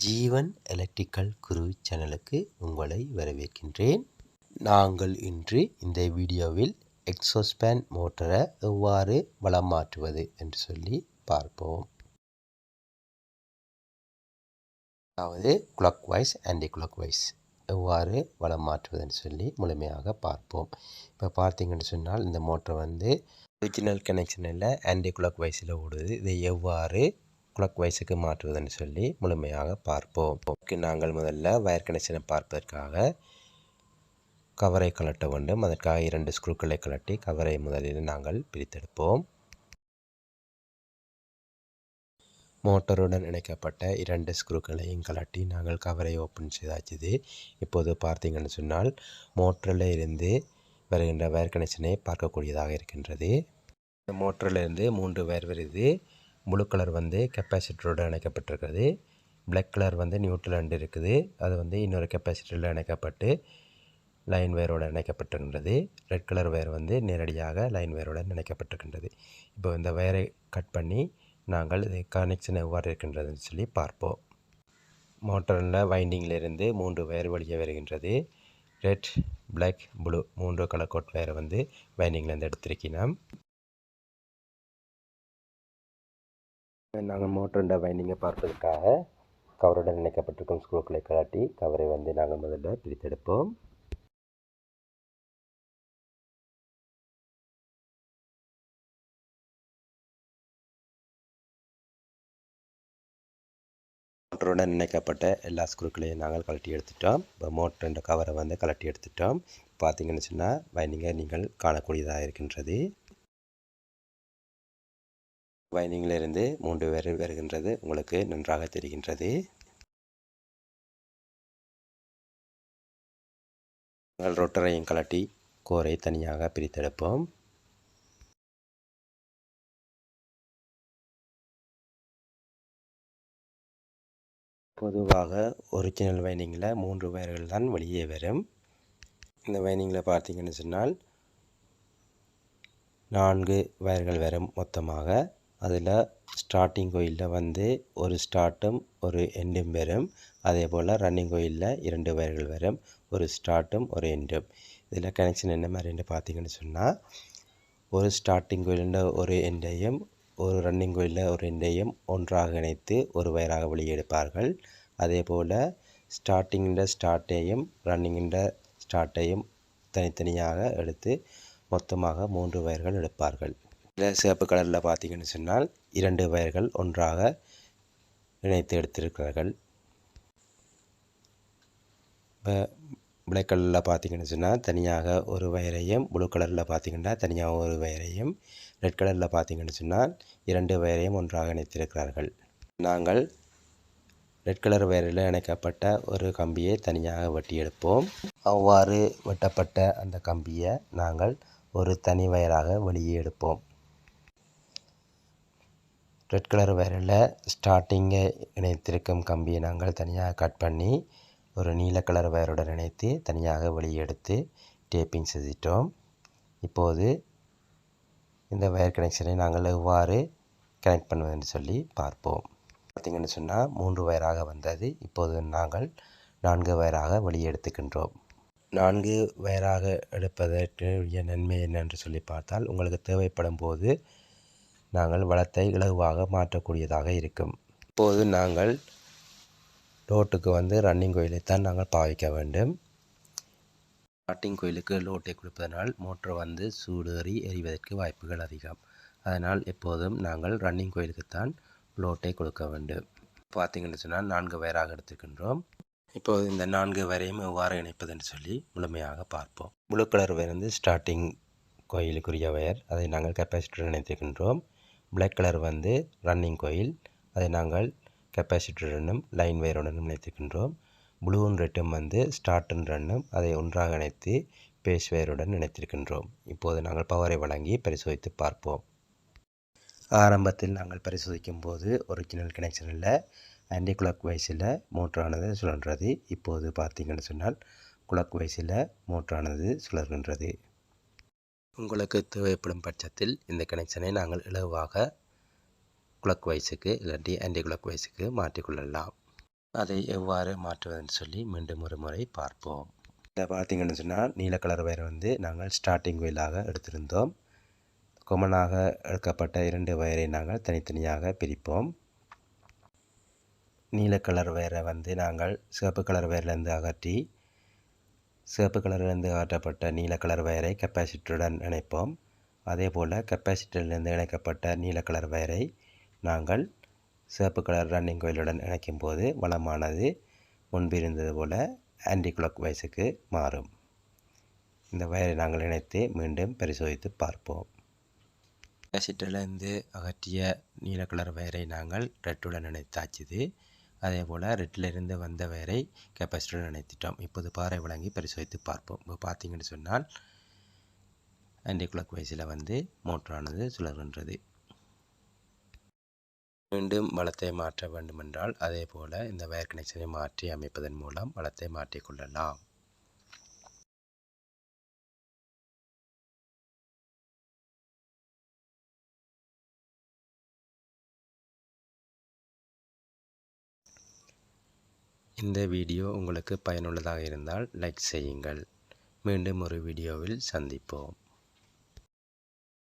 ஜீவன் electrical குரு சேனலுக்கு உங்களை வரவேற்கின்றேன். நாங்கள் இன்று இந்த வீடியோவில் எக்ஸாஸ்ட் மோட்டரை எவ்வாறு வலம் மாற்றுவது என்று சொல்லி பார்ப்போம். அதாவது clockwise anticlockwise எவ்வாறு வலம் மாற்றுவதுன்னு சொல்லி முழுமையாக பார்ப்போம். இப்போ பார்த்தீங்கன்னு சொன்னால் இந்த மோட்டர் ஒரிஜினல் கனெக்ஷனில் ஆன்டி கிளாக் வைஸில் ஓடுது. இதை எவ்வாறு கிளாக் வைஸுக்கு மாற்றுவதுன்னு சொல்லி முழுமையாக பார்ப்போம். நாங்கள் முதல்ல வயர் கனெக்ஷனை பார்ப்பதற்காக கவரை கலட்ட வேண்டும். அதற்காக 2 ஸ்க்ரூக்களை கலட்டி கவரை முதலில் நாங்கள் பிரித்தெடுப்போம். மோட்டருடன் இணைக்கப்பட்ட 2 ஸ்க்ரூக்களையும் கலட்டி நாங்கள் கவரை ஓப்பன் செய்தாச்சுது. இப்போது பார்த்தீங்கன்னு சொன்னால் மோட்டரில் இருந்து வருகின்ற வயர் கனெக்ஷனை பார்க்கக்கூடியதாக இருக்கின்றது. இந்த மோட்டரில் இருந்து 3 வயர் வருது. ப்ளூ கலர் கெப்பாசிட்டரோடு இணைக்கப்பட்டிருக்கிறது. பிளாக் கலர் நியூட்ரல் இருக்குது. அது இன்னொரு கெப்பாசிட்டரில் இணைக்கப்பட்டு லைன் வயரோடு இணைக்கப்பட்டிருக்கின்றது. ரெட் கலர் வயர் நேரடியாக லைன் வயரோடு இணைக்கப்பட்டிருக்கின்றது. இப்போ இந்த வயரை கட் பண்ணி நாங்கள் இது கனெக்ஷன் எவ்வாறு இருக்கின்றதுன்னு சொல்லி பார்ப்போம். மோட்டரில் வைண்டிங்கிலிருந்து 3 வயர் வழியே வருகின்றது. Red, black, blue 3 colour code வயரை வைண்டிங்லேருந்து எடுத்திருக்கிறோம். நாங்கள் மோட்டருண்ட வைண்டிங்கை பார்ப்பதற்காக கவருடன் இணைக்கப்பட்டிருக்கும் ஸ்க்ரூக்களை கலட்டி கவரை நாங்கள் முதல்ல பிரித்தெடுப்போம். மோட்டருடன் இணைக்கப்பட்ட எல்லா ஸ்க்ரூக்களையும் நாங்கள் கலட்டி எடுத்துட்டோம். இப்போ மோட்டருண்ட கவரை கலட்டி எடுத்துட்டோம். பார்த்தீங்கன்னு சொன்னால் வைண்டிங்கை நீங்கள் காணக்கூடியதாக இருக்கின்றது. வைண்டிங்கிலிருந்து 3 வயர் வருகின்றது உங்களுக்கு நன்றாக தெரிகின்றது. நாங்கள் ரொட்டரையும் கலட்டி கோரை தனியாக பிரித்தெடுப்போம். பொதுவாக ஒரிஜினல் வைண்டிங்கில் 3 வயர்கள் தான் வெளியே வரும். இந்த வைண்டிங்கில் பார்த்தீங்கன்னு சொன்னால் 4 வயர்கள் வரும் மொத்தமாக. அதில் ஸ்டார்டிங் கோயிலில் ஒரு ஸ்டார்ட்டும் ஒரு எண்டும் வரும். அதே போல் ரன்னிங் கோயிலில் 2 வயர்கள் வரும். ஒரு ஸ்டார்ட்டும் ஒரு எண்டும். இதில் கனெக்ஷன் என்ன மாதிரின்னு பார்த்தீங்கன்னு சொன்னால் ஒரு ஸ்டார்டிங் கோயிலில் ஒரு எண்டையும் ஒரு ரன்னிங் கோயிலில் ஒரு எண்டையும் ஒன்றாக இணைத்து ஒரு வயராக வெளியெடுப்பார்கள். அதே போல் ஸ்டார்டிங்கில் ஸ்டார்ட்டையும் ரன்னிங்கில் ஸ்டார்ட்டையும் தனித்தனியாக எடுத்து மொத்தமாக 3 வயர்கள் எடுப்பார்கள். இதில் சிவப்பு கலரில் பார்த்தீங்கன்னு சொன்னால் 2 வயர்கள் ஒன்றாக இணைத்து எடுத்திருக்கிறார்கள். இப்போ பிளாக் கலரில் பார்த்தீங்கன்னு சொன்னால் தனியாக ஒரு வயரையும், ப்ளூ கலரில் பார்த்தீங்கன்னா தனியாக ஒரு வயரையும், ரெட் கலரில் பார்த்தீங்கன்னு சொன்னால் 2 வயரையும் ஒன்றாக இணைத்திருக்கிறார்கள். நாங்கள் ரெட் கலர் வயரில் இணைக்கப்பட்ட ஒரு கம்பியை தனியாக வெட்டி எடுப்போம். அவ்வாறு வெட்டப்பட்ட அந்த கம்பியை நாங்கள் ஒரு தனி வயராக வெளியே எடுப்போம். ரெட் கலர் வயரில் ஸ்டார்டிங்கை இணைத்திருக்கும் கம்பியை நாங்கள் தனியாக கட் பண்ணி ஒரு நீல கலர் வயருடன் இணைத்து தனியாக வெளியே எடுத்து டேப்பிங் செஞ்சிட்டோம். இப்போது இந்த வயர் கனெக்ஷனை நாங்கள் எவ்வாறு கனெக்ட் பண்ணுவதுன்னு சொல்லி பார்ப்போம். பார்த்திங்கன்னு சொன்னால் 3 வயராக வந்தது. இப்போது நாங்கள் 4 வயராக வெளியே எடுத்துக்கின்றோம். 4 வயராக எடுப்பதற்கு நன்மை என்னென்று சொல்லி பார்த்தால் உங்களுக்கு தேவைப்படும் போது நாங்கள் வளத்தை இலகுவாக மாற்றக்கூடியதாக இருக்கும். இப்போது நாங்கள் லோட்டுக்கு ரன்னிங் கோயிலைத்தான் நாங்கள் பாவிக்க வேண்டும். ஸ்டார்டிங் கோயிலுக்கு லோட்டை கொடுப்பதனால் மோட்டர் சூடேறி எரிவதற்கு வாய்ப்புகள் அதிகம். அதனால் எப்போதும் நாங்கள் ரன்னிங் கோயிலுக்குத்தான் லோட்டை கொடுக்க வேண்டும். பார்த்திங்கன்னு சொன்னால் 4 வயராக எடுத்துக்கின்றோம். இப்போது இந்த 4 வயரையும் எவ்வாறு இணைப்பதுன்னு சொல்லி முழுமையாக பார்ப்போம். ப்ளூ கலர் வயர் ஸ்டார்டிங் கோயிலுக்குரிய வயர், அதை நாங்கள் கெப்பாசிட்டர் இணைத்துக்கின்றோம். பிளாக் கலர் ரன்னிங் கோயில், அதை நாங்கள் கெப்பாசிட்டருடனும் லைன் வயருடனும் இணைத்துக்கின்றோம். ப்ளூவும் ரெட்டும் ஸ்டார்ட்டும் ரன்னும், அதை ஒன்றாக இணைத்து பேஸ் வயருடன் இணைத்திருக்கின்றோம். இப்போது நாங்கள் பவரை வழங்கி பரிசோதித்து பார்ப்போம். ஆரம்பத்தில் நாங்கள் பரிசோதிக்கும் போது ஒரிஜினல் கனெக்ஷனில் ஆன்டி கிளாக் வைஸில் மோட்டரானது சுழன்றது. இப்போது பார்த்தீங்கன்னு சொன்னால் கிளாக் வைஸில் மோட்டரானது சுழல்கின்றது. உங்களுக்கு தேவைப்படும் பட்சத்தில் இந்த கனெக்ஷனை நாங்கள் இலகுவாக கிளாக் வைஸுக்கு இல்லாட்டி ஆன்டி கிளாக் வைஸுக்கு மாற்றிக்கொள்ளலாம். அதை எவ்வாறு மாற்றுவதுன்னு சொல்லி மீண்டும் ஒரு முறை பார்ப்போம். இதில் பார்த்தீங்கன்னு சொன்னால் நீல கலர் வயரை வந்து நாங்கள் ஸ்டார்டிங் ஒயிலாக எடுத்திருந்தோம். கொமனாக எடுக்கப்பட்ட 2 வயரை நாங்கள் தனித்தனியாக பிரிப்போம். நீல கலர் வயரை வந்து நாங்கள் சிவப்பு கலர் வயரிலிருந்து அகற்றி சிவப்பு கலரிலிருந்து அகற்றப்பட்ட நீல கலர் வயரை கெப்பாசிட்டருடன் இணைப்போம். அதே போல் கெப்பாசிட்டரிலிருந்து இணைக்கப்பட்ட நீல கலர் வயரை நாங்கள் சிவப்பு கலர் ரன்னிங் கோயிலுடன் இணைக்கும் போது வளமானது முன்பு இருந்தது போல் ஆன்டி கிளாக் வைஸுக்கு மாறும். இந்த வயரை நாங்கள் இணைத்து மீண்டும் பரிசோதித்து பார்ப்போம். கெப்பாசிட்டரிலிருந்து அகற்றிய நீல கலர் வயரை நாங்கள் ரெட்டுடன் இணைத்தாச்சுது. அதே போல் ரெட்டிலிருந்து வந்த வயரை கெப்பாசிட்டருடன் இணைத்திட்டோம். இப்போது பாறை வழங்கி பரிசோதித்து பார்ப்போம். இப்போ பார்த்தீங்கன்னு சொன்னால் ஆன்டி கிளாக் வைஸில் வந்து மோட்டரானது சுழல்கின்றது. மீண்டும் வளத்தை மாற்ற வேண்டுமென்றால் அதே போல் இந்த வயர் கனெக்ஷனை மாற்றி அமைப்பதன் மூலம் வளத்தை மாற்றிக்கொள்ளலாம். இந்த வீடியோ உங்களுக்கு பயனுள்ளதாக இருந்தால் லைக் செய்யுங்கள். மீண்டும் ஒரு வீடியோவில் சந்திப்போம்.